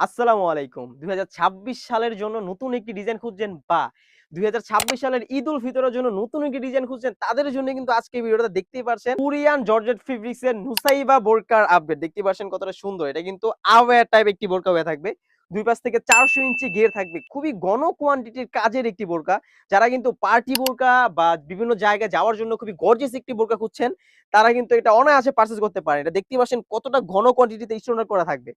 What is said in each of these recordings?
আসসালামু আলাইকুম। ২০২৬ সালের জন্য নতুন একটি ডিজাইন খুঁজছেন বা ২০২৬ সালের ঈদ উল ফিতরের জন্য নতুন একটি ডিজাইন খুঁজছেন, তাদের জন্য কিন্তু আজকে এই ভিডিওটা দেখতেই পারছেন। কোরিয়ান জর্জেট ফেব্রিক্স এর নুসাইবা বোরকার আপডেট দেখতেই পারছেন কতটা সুন্দর। এটা কিন্তু আওয়্যার টাইপ একটি বোরকা হয়ে থাকবে। ২ পাশ থেকে ৪০০ ইঞ্চি ঘের থাকবে। খুবই ঘন কোয়ান্টিটির কাজের একটি বোরকা। যারা কিন্তু পার্টি বোরকা বা বিভিন্ন জায়গায় যাওয়ার জন্য খুবই গর্জিয়াস একটি বোরকা খুঁজছেন, তারা কিন্তু এটা অনায়াসে পারচেজ করতে পারেন। এটা দেখতেই পাচ্ছেন কতটা ঘন কোয়ান্টিটিতে স্টোন করা থাকবে।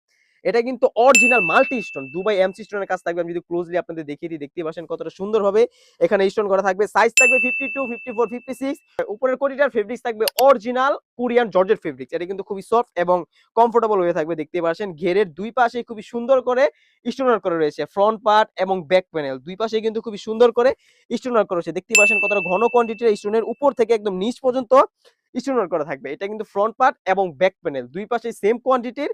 এটা কিন্তু original multi stone Dubai MC স্টোনের কাজ থাকবে। আমি যদি ক্লোজলি আপনাদের দেখিয়ে দিই, দেখতেই পাচ্ছেন কতটা সুন্দরভাবে এখানে স্টোন করা থাকবে। সাইজ থাকবে 52, 54, 56। উপরের কোটিটার ফেব্রিক্স থাকবে অরিজিনাল কোরিয়ান জর্জেট ফেব্রিক্স। এটা কিন্তু খুবই সফট এবং কমফোর্টেবল হয়ে থাকবে। দেখতেই পাচ্ছেন ঘেরের দুই পাশে খুবই সুন্দর করে স্টোনার করে রয়েছে। ফ্রন্ট পার্ট এবং ব্যাক প্যানেল দুই পাশে কিন্তু খুবই সুন্দর করে স্টোনার করা রয়েছে। দেখতেই পাচ্ছেন কতটা ঘন কোয়ান্টিটির স্টোনের উপর থেকে একদম নিচ পর্যন্ত স্টোনার করা থাকবে। এটা কিন্তু ফ্রন্ট পার্ট এবং ব্যাক প্যানেল দুই পাশে সেম কোয়ান্টিটির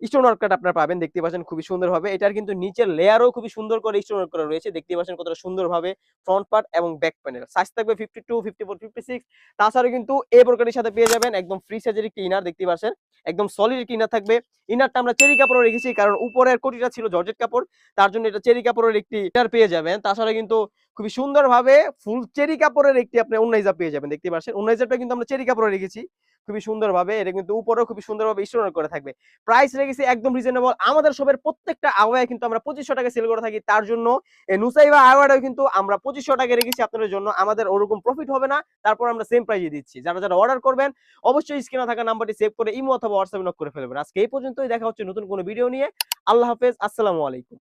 স্টোন ওয়ার্ক কাট আপনারা পাবেন। দেখতে পাচ্ছেন খুবই সুন্দরভাবে। এটার কিন্তু নিচের লেয়ারও খুবই সুন্দর করে স্টোন ওয়ার্ক করা রয়েছে। দেখতে পাচ্ছেন কতটা সুন্দরভাবে ফ্রন্ট পার্ট এবং ব্যাক প্যানেল। সাইজ থাকবে 52, 54, 56। তাছাড়াও কিন্তু এই বোরকাটির সাথে পেয়ে যাবেন একদম ফ্রি সাইজের একটি ইনার। দেখতে পাচ্ছেন একদম সলিড একটি ইনার থাকবে। ইনারটা আমরা চেরি কাপড়ে রেখেছি, কারণ উপরের কোটিটা ছিল জর্জেট কাপড়, তার জন্য এটা চেরি কাপড়ের একটি ইনার পেয়ে যাবেন। তাছাড়া কিন্তু খুবই সুন্দরভাবে ফুল চেরি কাপড়ের একটি আপনি ওন্নাইজা পেয়ে যাবেন। দেখতে পাচ্ছেন ওন্নাইজাটা কিন্তু আমরা চেরি কাপড়ে রেখেছি খুবই সুন্দরভাবে। এটা কিন্তু উপরেও খুবই সুন্দরভাবে স্টোন করে থাকবে। প্রাইস রেখেছি একদম রিজনেবল। আমাদের শপের প্রত্যেকটা আওয়ায় কিন্তু আমরা 2500 টাকা সেল করে থাকি। তার জন্য এই নুসাইবা আওয়াটাও কিন্তু আমরা 2500 টাকা রেখেছি আপনাদের জন্য। আমাদের ওরকম প্রফিট হবে না, তারপর আমরা সেম প্রাইসে দিচ্ছি। যারা যারা অর্ডার করবেন অবশ্যই স্ক্রিনে থাকা নাম্বারটি সেভ করে ইমো অথবা হোয়াটসঅ্যাপে নক করে ফেলবেন। আজকে এই পর্যন্তই, দেখা হচ্ছে নতুন কোনো ভিডিও নিয়ে। আল্লাহ হাফেজ, আসসালামু আলাইকুম।